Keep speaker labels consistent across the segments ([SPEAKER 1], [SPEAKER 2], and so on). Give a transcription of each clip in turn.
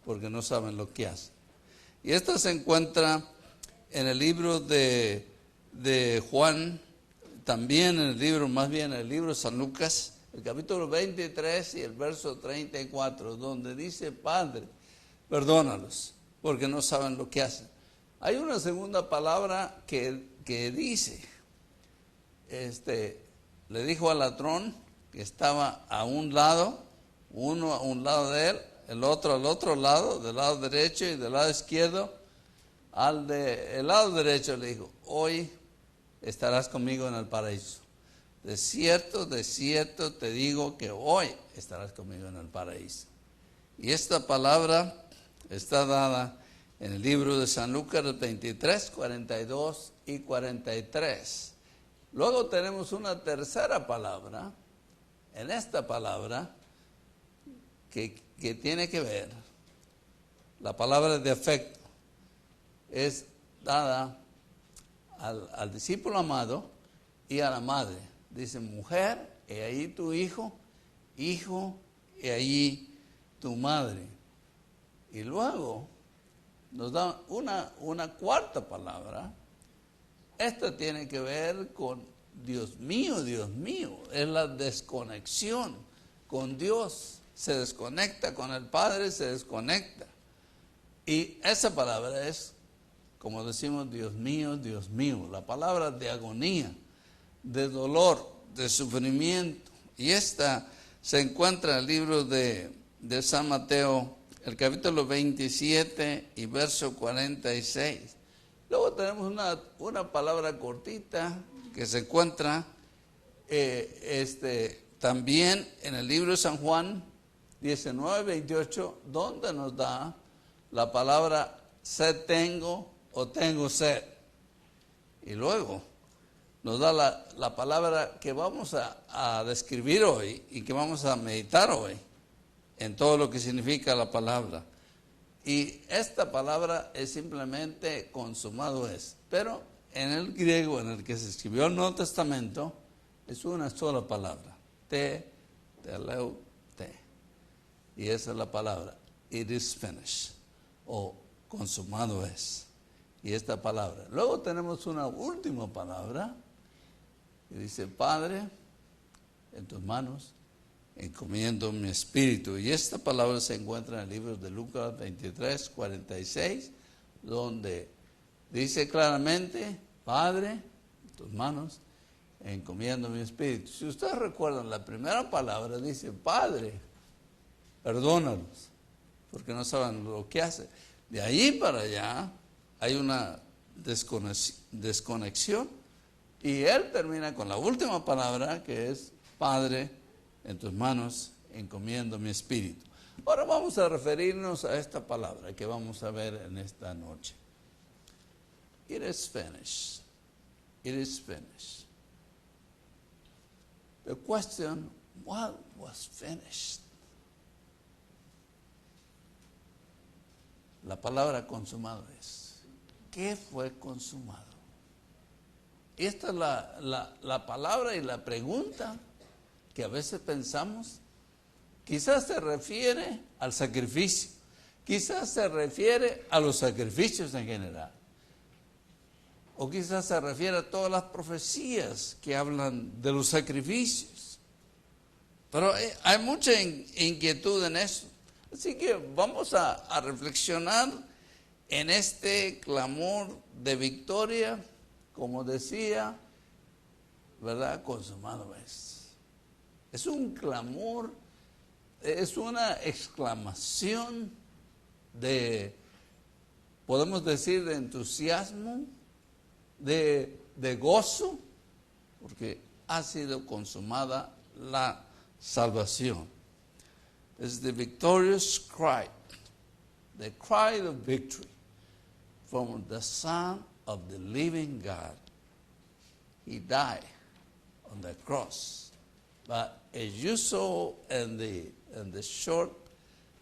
[SPEAKER 1] porque no saben lo que hacen. Y esta se encuentra en el libro de Juan, también en el libro, más bien en el libro de San Lucas, el capítulo 23 y el verso 34, donde dice: Padre, perdónalos, porque no saben lo que hacen. Hay una segunda palabra que dice, le dijo al ladrón que estaba a un lado, uno a un lado de él, el otro al otro lado, del lado derecho y del lado izquierdo. El lado derecho le dijo: hoy estarás conmigo en el paraíso. De cierto te digo que hoy estarás conmigo en el paraíso. Y esta palabra está dada en el libro de San Lucas 23, 42 y 43. Luego tenemos una tercera palabra, en esta palabra, que tiene que ver, la palabra de afecto, es dada al discípulo amado y a la madre. Dice: mujer, he ahí tu hijo, hijo, he ahí tu madre. Y luego nos da una cuarta palabra. Esta tiene que ver con Dios mío, es la desconexión con Dios. Se desconecta con el Padre, se desconecta. Y esa palabra es, como decimos, Dios mío, la palabra de agonía, de dolor, de sufrimiento. Y esta se encuentra en el libro de San Mateo, el capítulo 27 y verso 46. Luego tenemos una palabra cortita que se encuentra también en el libro de San Juan 19, 28, donde nos da la palabra sed tengo o tengo sed. Y luego nos da la palabra que vamos a describir hoy y que vamos a meditar hoy en todo lo que significa la palabra. Y esta palabra es simplemente consumado es. Pero en el griego en el que se escribió el Nuevo Testamento es una sola palabra. Teleu, te. Y esa es la palabra. It is finished. O consumado es. Y esta palabra. Luego tenemos una última palabra que dice: Padre, en tus manos encomiendo mi espíritu. Y esta palabra se encuentra en el libro de Lucas 23, 46, donde dice claramente: Padre, en tus manos encomiendo mi espíritu. Si ustedes recuerdan, la primera palabra dice: Padre, perdónalos, porque no saben lo que hacen. De ahí para allá hay una desconexión, y él termina con la última palabra, que es: Padre, en tus manos encomiendo mi espíritu. Ahora vamos a referirnos a esta palabra que vamos a ver en esta noche. It is finished. It is finished. The question: what was finished? La palabra consumado es: ¿qué fue consumado? Esta es la palabra y la pregunta que a veces pensamos. Quizás se refiere al sacrificio, quizás se refiere a los sacrificios en general, o quizás se refiere a todas las profecías que hablan de los sacrificios. Pero hay mucha inquietud en eso. Así que vamos a reflexionar en este clamor de victoria, como decía, ¿verdad? Consumado es. Es un clamor, es una exclamación podemos decir, de entusiasmo, de gozo, porque ha sido consumada la salvación. Es the victorious cry, the cry of victory from the Son of the living God. He died on the cross. But as you saw in the short,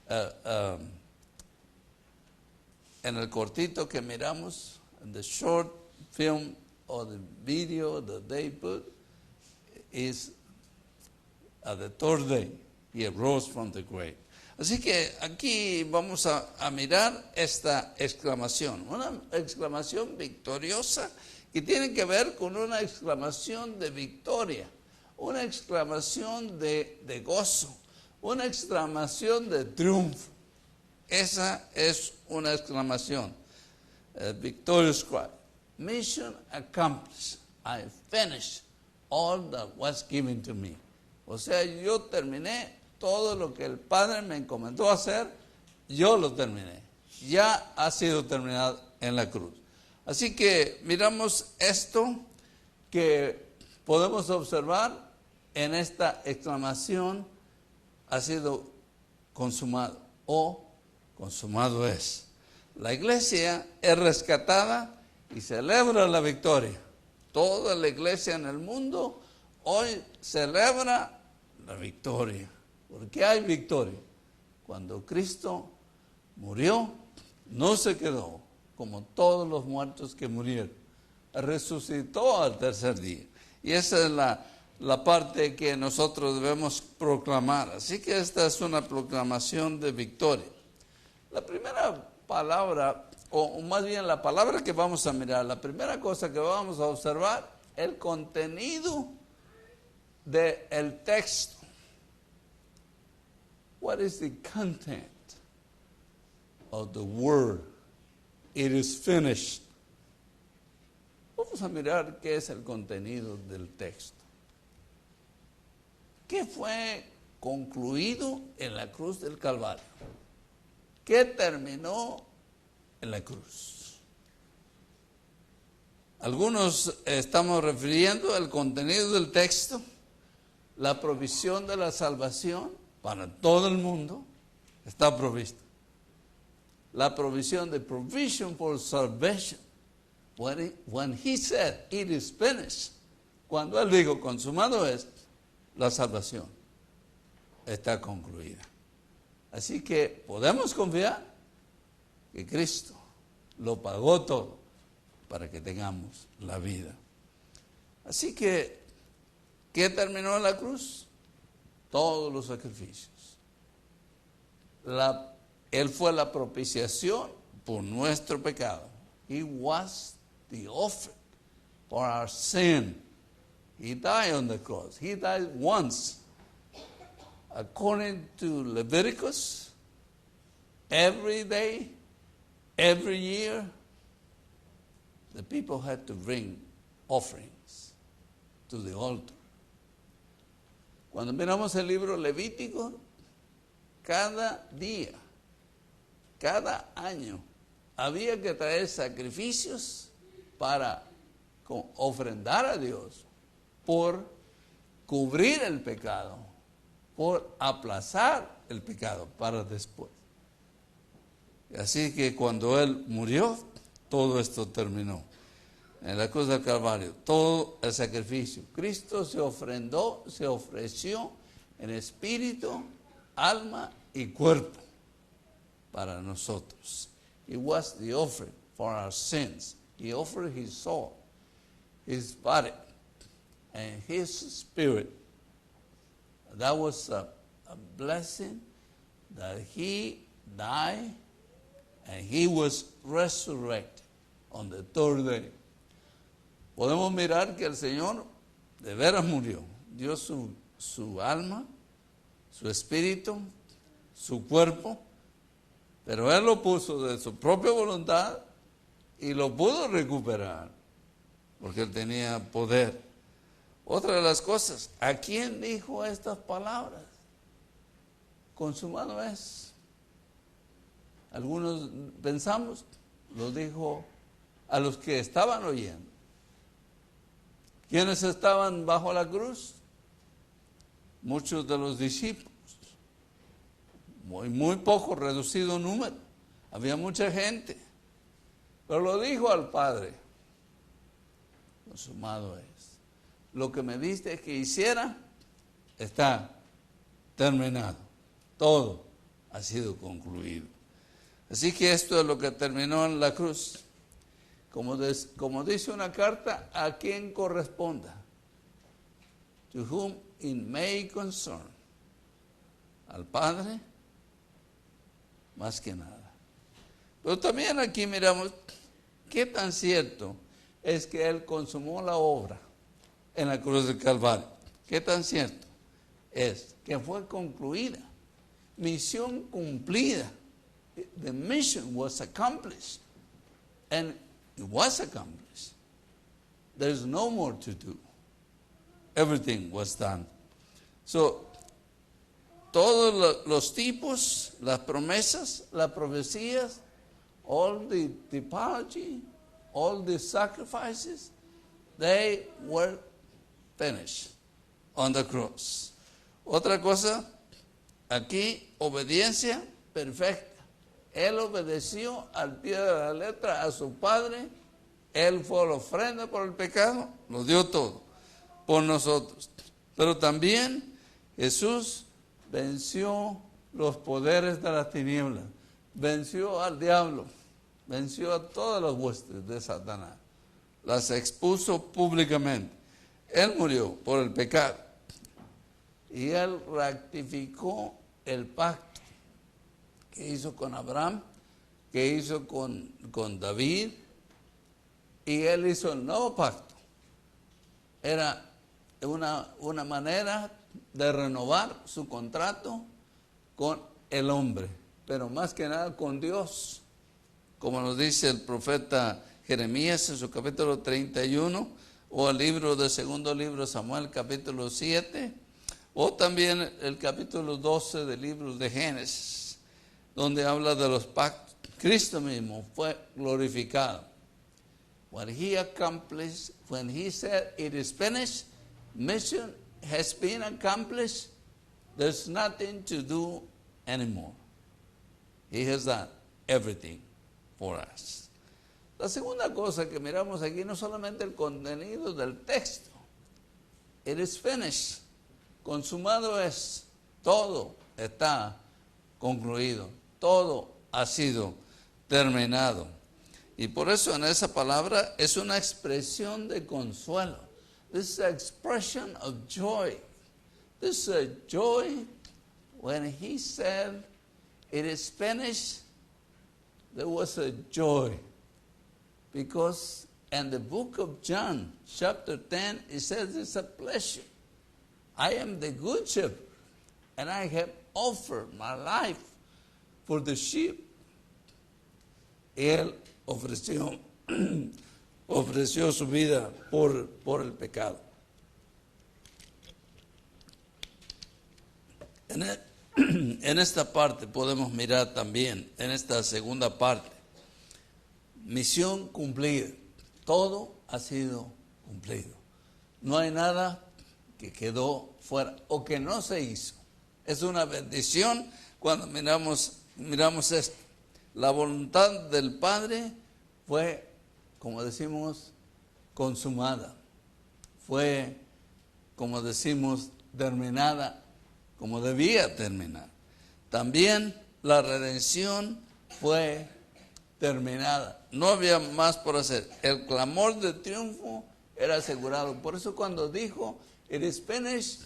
[SPEAKER 1] en el cortito que miramos, in the short film or the video that they put, is at the third day he arose from the grave. Así que aquí vamos a mirar esta exclamación, una exclamación victoriosa que tiene que ver con una exclamación de victoria, una exclamación de gozo, una exclamación de triunfo. Esa es una exclamación. Victorious cry. Mission accomplished. I finished all that was given to me. O sea, yo terminé todo lo que el Padre me encomendó hacer, yo lo terminé. Ya ha sido terminado en la cruz. Así que miramos esto que podemos observar en esta exclamación, ha sido consumado o consumado es. La iglesia es rescatada y celebra la victoria. Toda la iglesia en el mundo hoy celebra la victoria. ¿Por qué hay victoria? Cuando Cristo murió, no se quedó como todos los muertos que murieron. Resucitó al tercer día. Y esa es la parte que nosotros debemos proclamar. Así que esta es una proclamación de victoria. La primera palabra, o más bien la palabra que vamos a mirar, la primera cosa que vamos a observar, el contenido del texto. What is the content of the word? It is finished. Vamos a mirar qué es el contenido del texto. ¿Qué fue concluido en la cruz del Calvario? ¿Qué terminó en la cruz? Algunos estamos refiriendo al contenido del texto, la provisión de la salvación para todo el mundo está provista. La provisión de provision for salvation. When he said, it is finished, cuando él dijo, consumado es, la salvación está concluida. Así que podemos confiar que Cristo lo pagó todo para que tengamos la vida. Así que, ¿qué terminó en la cruz? Todos los sacrificios. Él fue la propiciación por nuestro pecado. He was the offering for our sin. He died on the cross. He died once. According to Leviticus, every day, every year, the people had to bring offerings to the altar. Cuando miramos el libro Levítico, cada día, cada año, había que traer sacrificios para ofrendar a Dios por cubrir el pecado, por aplazar el pecado para después. Así que cuando Él murió, todo esto terminó. En la cruz del Calvario, todo el sacrificio. Cristo se ofreció en espíritu, alma y cuerpo para nosotros. He was the offering for our sins. He offered his soul, his body, and his spirit. That was a blessing that he died and he was resurrected on the third day. Podemos mirar que el Señor de veras murió. Dio su alma, su espíritu, su cuerpo, pero Él lo puso de su propia voluntad y lo pudo recuperar, porque Él tenía poder. Otra de las cosas, ¿a quién dijo estas palabras? Consumado es. Algunos pensamos, lo dijo a los que estaban oyendo. ¿Quiénes estaban bajo la cruz? Muchos de los discípulos. Muy poco, reducido número. Había mucha gente. Pero lo dijo al Padre. Consumado es. Lo que me diste que hiciera está terminado. Todo ha sido concluido. Así que esto es lo que terminó en la cruz. Como dice una carta, a quien corresponda. To whom it may concern. Al Padre, más que nada. Pero también aquí miramos qué tan cierto es que Él consumó la obra en la cruz del Calvario. Qué tan cierto es que fue concluida, misión cumplida. The mission was accomplished, and it was accomplished. There's no more to do. Everything was done. So, todos los tipos, las promesas, las profecías, all the typology, all the sacrifices, they were finished on the cross. Otra cosa, aquí, obediencia perfecta. Él obedeció al pie de la letra a su Padre. Él fue la ofrenda por el pecado, lo dio todo por nosotros. Pero también Jesús venció los poderes de las tinieblas, venció al diablo, venció a todas las huestes de Satanás, las expuso públicamente. Él murió por el pecado y Él ratificó el pacto que hizo con Abraham, que hizo con David, y Él hizo el nuevo pacto. Era una manera de renovar su contrato con el hombre, pero más que nada con Dios, como nos dice el profeta Jeremías en su capítulo 31, o el libro de segundo libro de Samuel, capítulo 7, o también el capítulo 12 del libro de Génesis, donde habla de los pactos. Cristo mismo fue glorificado. What He accomplished, when He said it is finished, mission has been accomplished, there's nothing to do anymore. He has done everything for us. La segunda cosa que miramos aquí no solamente el contenido del texto. It is finished. Consumado es. Todo está concluido. Todo ha sido terminado. Y por eso en esa palabra es una expresión de consuelo. This is an expression of joy. This is a joy when He said it is finished. There was a joy. Because in the book of John, chapter 10, it says it's a pleasure. I am the good shepherd, and I have offered my life for the sheep. Él ofreció su vida por el pecado. En esta parte podemos mirar también, en esta segunda parte, misión cumplida. Todo ha sido cumplido. No hay nada que quedó fuera o que no se hizo. Es una bendición cuando miramos esto. La voluntad del Padre fue, como decimos, consumada. Fue, como decimos, terminada, como debía terminar. También la redención fue terminada. No había más por hacer. El clamor de triunfo era asegurado. Por eso cuando dijo, it is finished,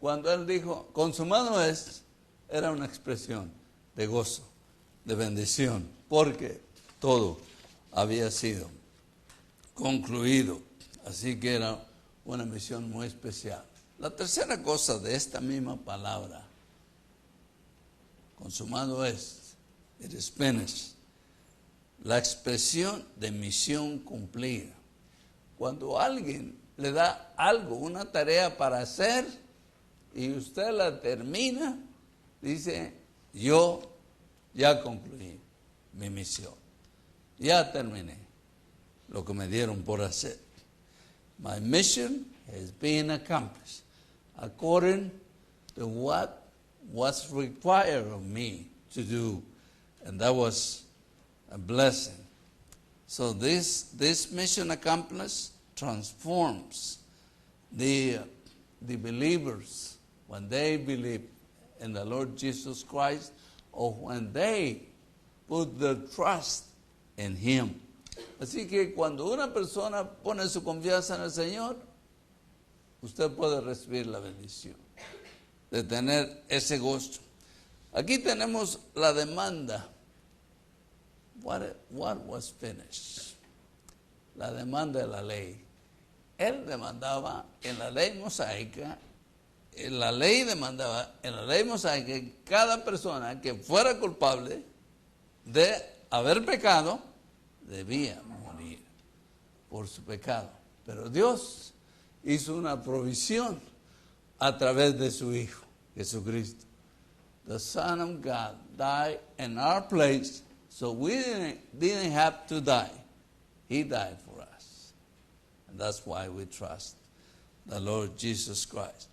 [SPEAKER 1] cuando Él dijo, consumado es, era una expresión de gozo, de bendición, porque todo había sido concluido. Así que era una misión muy especial. La tercera cosa de esta misma palabra, consumado es, it is finished, la expresión de misión cumplida. Cuando alguien le da algo, una tarea para hacer, y usted la termina, dice, yo ya concluí mi misión. Ya terminé lo que me dieron por hacer. My mission has been accomplished according to what was required of me to do. And that was a blessing. So this mission accomplished transforms the believers when they believe in the Lord Jesus Christ, or when they put their trust in Him. Así que cuando una persona pone su confianza en el Señor, usted puede recibir la bendición de tener ese gozo. Aquí tenemos la demanda what was finished? La demanda de la ley. Él demandaba en la ley mosaica, la ley demandaba en la ley mosaica que cada persona que fuera culpable de haber pecado debía morir por su pecado. Pero Dios hizo una provisión a través de su Hijo, Jesucristo. The Son of God died in our place, so we didn't have to die. He died for us. And that's why we trust the Lord Jesus Christ.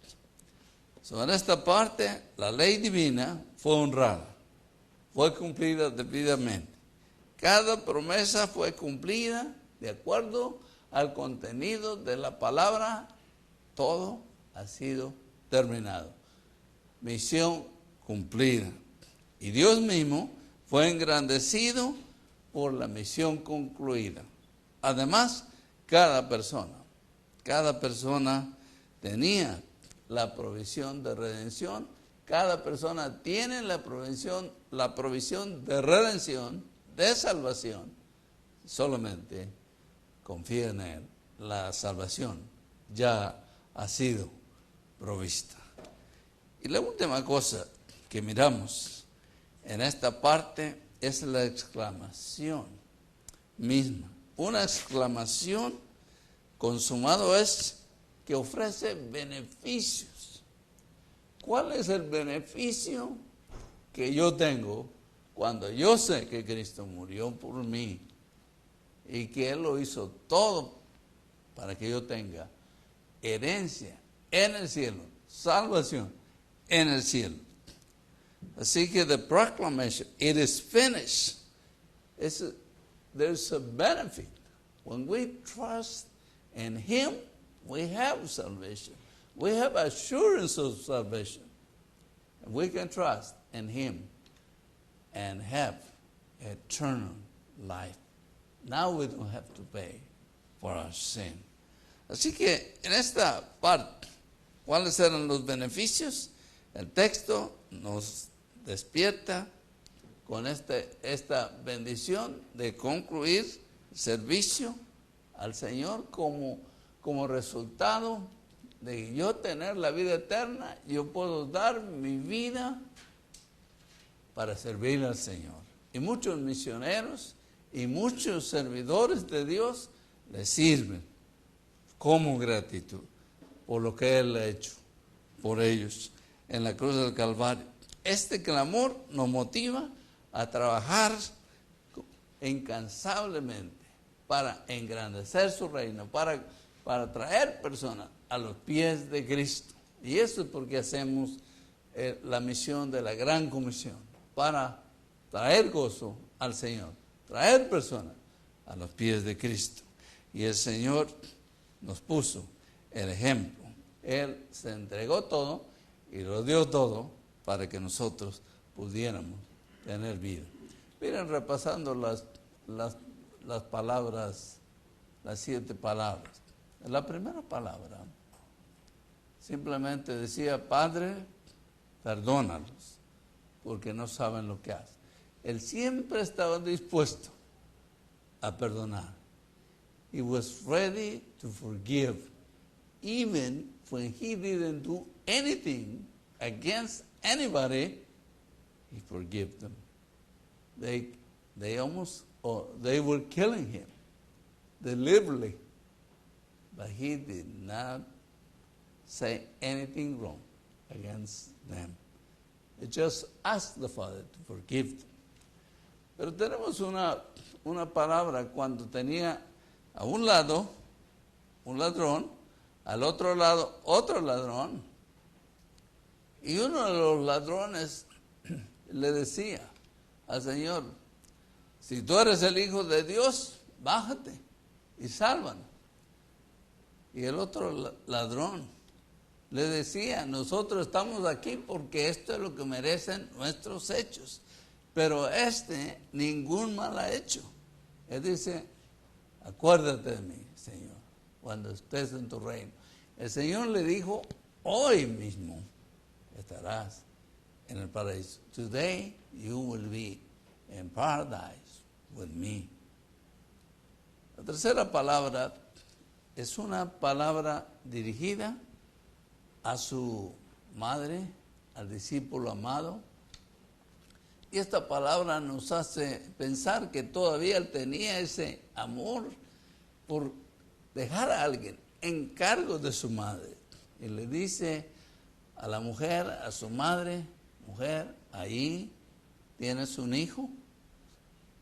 [SPEAKER 1] So, en esta parte, la ley divina fue honrada, fue cumplida debidamente. Cada promesa fue cumplida de acuerdo al contenido de la palabra. Todo ha sido terminado. Misión cumplida. Y Dios mismo fue engrandecido por la misión concluida. Además, cada persona tenía la provisión de redención. Cada persona tiene la provisión de redención, de salvación. Solamente confía en Él. La salvación ya ha sido provista. Y la última cosa que miramos en esta parte es la exclamación misma. Una exclamación consumado es que ofrece beneficios. ¿Cuál es el beneficio que yo tengo cuando yo sé que Cristo murió por mí y que Él lo hizo todo para que yo tenga herencia en el cielo, salvación en el cielo? Así que the proclamation, it is finished. There's a benefit. When we trust in Him, we have salvation. We have assurance of salvation. We can trust in Him and have eternal life. Now we don't have to pay for our sin. Así que en esta parte, ¿cuáles eran los beneficios? El texto nos despierta con esta bendición de concluir servicio al Señor como resultado de yo tener la vida eterna. Yo puedo dar mi vida para servir al Señor. Y muchos misioneros y muchos servidores de Dios le sirven como gratitud por lo que Él ha hecho por ellos en la cruz del Calvario. Este clamor nos motiva a trabajar incansablemente para engrandecer su reino, para traer personas a los pies de Cristo. Y eso es porque hacemos la misión de la Gran Comisión, para traer gozo al Señor, traer personas a los pies de Cristo. Y el Señor nos puso el ejemplo. Él se entregó todo y lo dio todo para que nosotros pudiéramos tener vida. Miren, repasando las palabras, las 7 palabras. La primera palabra simplemente decía: Padre, perdónalos, porque no saben lo que hacen. Él siempre estaba dispuesto a perdonar. He was ready to forgive, even when he didn't do anything against anybody. He forgave them. They were killing him deliberately, but he did not say anything wrong against them. He just asked the Father to forgive them. Pero tenemos una palabra cuando tenía a un lado un ladrón, al otro lado otro ladrón, y uno de los ladrones le decía al Señor: si tú eres el Hijo de Dios, bájate y sálvanos. Y el otro ladrón le decía: nosotros estamos aquí porque esto es lo que merecen nuestros hechos, pero ningún mal ha hecho. Él dice: acuérdate de mí, Señor, cuando estés en tu reino. El Señor le dijo: hoy mismo estarás en el paraíso. Today you will be in paradise with me. La tercera palabra es una palabra dirigida a su madre, al discípulo amado. Y esta palabra nos hace pensar que todavía él tenía ese amor por dejar a alguien en cargo de su madre. Y le dice a la mujer, a su madre: mujer, ahí tienes un hijo.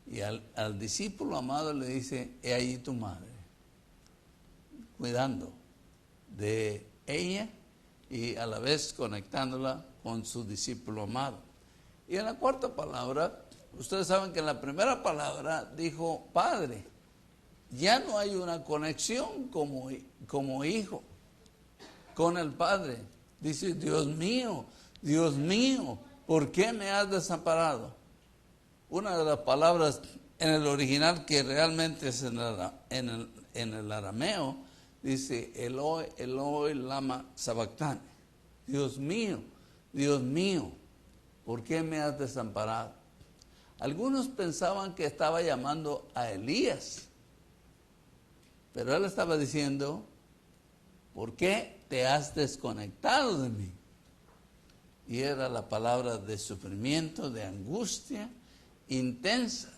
[SPEAKER 1] Y al discípulo amado le dice: he ahí tu madre. Cuidando de ella y a la vez conectándola con su discípulo amado. Y en la cuarta palabra, ustedes saben que en la primera palabra dijo Padre. Ya no hay una conexión como hijo con el Padre. Dice: Dios mío, ¿por qué me has desamparado? Una de las palabras en el original que realmente es en el arameo, dice: Eloi, Eloi, lama sabactani. Dios mío, ¿por qué me has desamparado? Algunos pensaban que estaba llamando a Elías, pero él estaba diciendo: ¿por qué te has desconectado de mí? Y era la palabra de sufrimiento, de angustia intensa.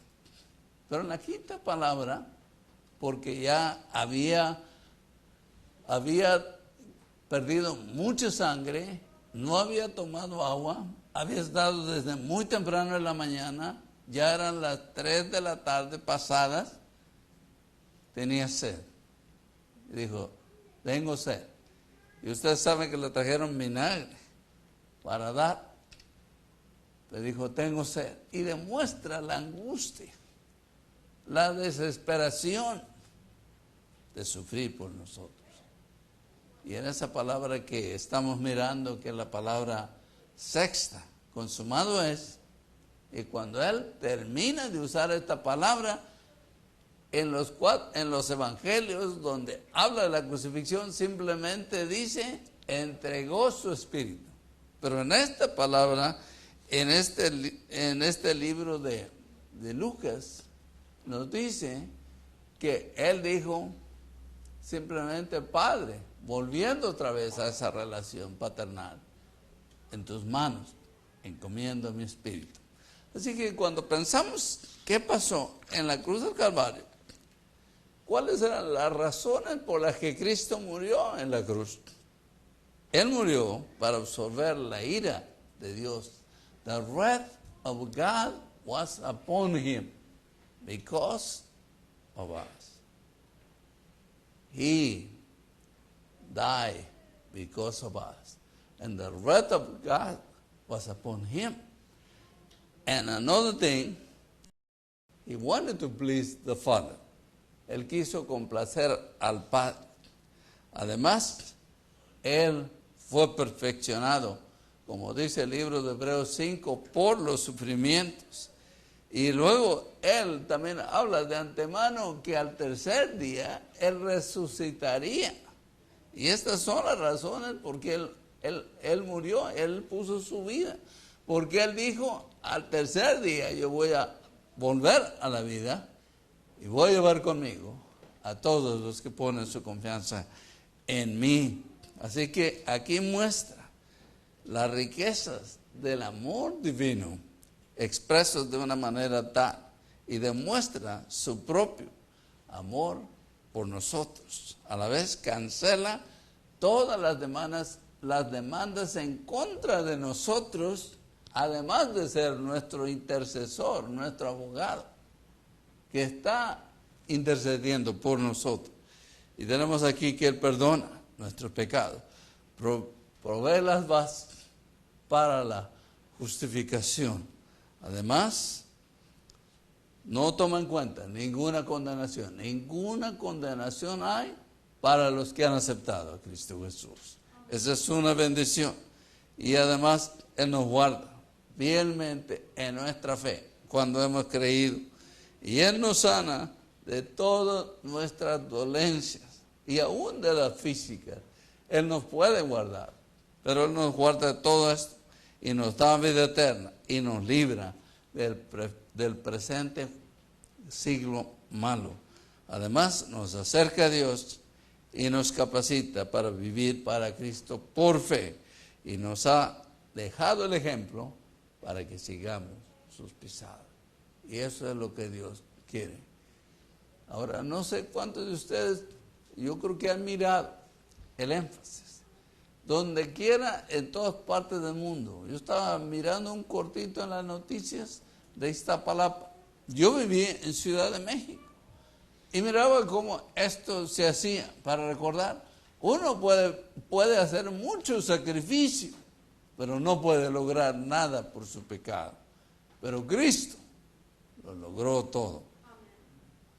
[SPEAKER 1] Pero en la quinta palabra, porque ya había perdido mucha sangre, no había tomado agua, había estado desde muy temprano en la mañana, ya eran las 3 de la tarde pasadas, tenía sed. Y dijo: tengo sed. Y ustedes saben que le trajeron vinagre para dar. Le dijo: tengo sed. Y demuestra la angustia, la desesperación de sufrir por nosotros. Y en esa palabra que estamos mirando, que es la palabra sexta, consumado es, y cuando él termina de usar esta palabra, en los evangelios donde habla de la crucifixión, simplemente dice: entregó su espíritu. Pero en esta palabra, en este libro de Lucas, nos dice que él dijo simplemente: Padre, volviendo otra vez a esa relación paternal, en tus manos encomiendo mi espíritu. Así que cuando pensamos qué pasó en la cruz del Calvario, ¿cuáles eran las razones por las que Cristo murió en la cruz? Él murió para absorber la ira de Dios. The wrath of God was upon him because of us. He died because of us. And the wrath of God was upon him. And another thing, he wanted to please the Father. Él quiso complacer al Padre. Además, él fue perfeccionado, como dice el libro de Hebreos 5, por los sufrimientos. Y luego él también habla de antemano que al tercer día él resucitaría. Y estas son las razones por qué él murió, él puso su vida. Porque él dijo: al tercer día yo voy a volver a la vida y voy a llevar conmigo a todos los que ponen su confianza en mí. Así que aquí muestra las riquezas del amor divino expresos de una manera tal, y demuestra su propio amor por nosotros. A la vez cancela todas las demandas en contra de nosotros, además de ser nuestro intercesor, nuestro abogado, que está intercediendo por nosotros. Y tenemos aquí que él perdona nuestros pecados, provee las bases para la justificación. Además, no toma en cuenta ninguna condenación. Ninguna condenación hay para los que han aceptado a Cristo Jesús. Esa es una bendición. Y además, él nos guarda fielmente en nuestra fe cuando hemos creído. Y él nos sana de todas nuestras dolencias y aún de las físicas. Él nos puede guardar, pero él nos guarda de todo esto y nos da vida eterna y nos libra del presente siglo malo. Además, nos acerca a Dios y nos capacita para vivir para Cristo por fe. Y nos ha dejado el ejemplo para que sigamos sus pisadas. Y eso es lo que Dios quiere. Ahora, no sé cuántos de ustedes, yo creo que han mirado el énfasis. Donde quiera, en todas partes del mundo. Yo estaba mirando un cortito en las noticias de Iztapalapa. Yo viví en Ciudad de México. Y miraba cómo esto se hacía para recordar. Uno puede hacer mucho sacrificio, pero no puede lograr nada por su pecado. Pero Cristo lo logró todo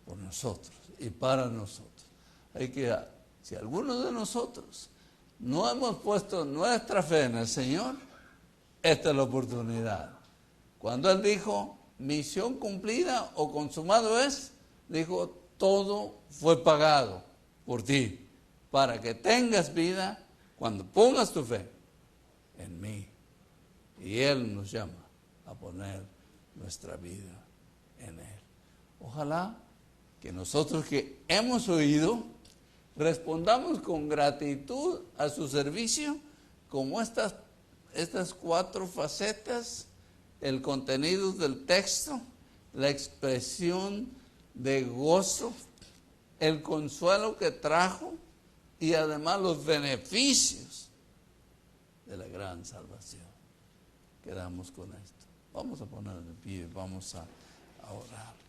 [SPEAKER 1] por nosotros y para nosotros. Hay que, si alguno de nosotros no hemos puesto nuestra fe en el Señor, esta es la oportunidad. Cuando Él dijo, misión cumplida o consumado es, dijo, todo fue pagado por ti, para que tengas vida cuando pongas tu fe en mí. Y Él nos llama a poner nuestra vida en Él. Ojalá que nosotros que hemos oído, respondamos con gratitud a su servicio, como estas 4 facetas, el contenido del texto, la expresión de gozo, el consuelo que trajo y además los beneficios de la gran salvación. Quedamos con esto. Vamos a ponernos de pie, vamos a orar.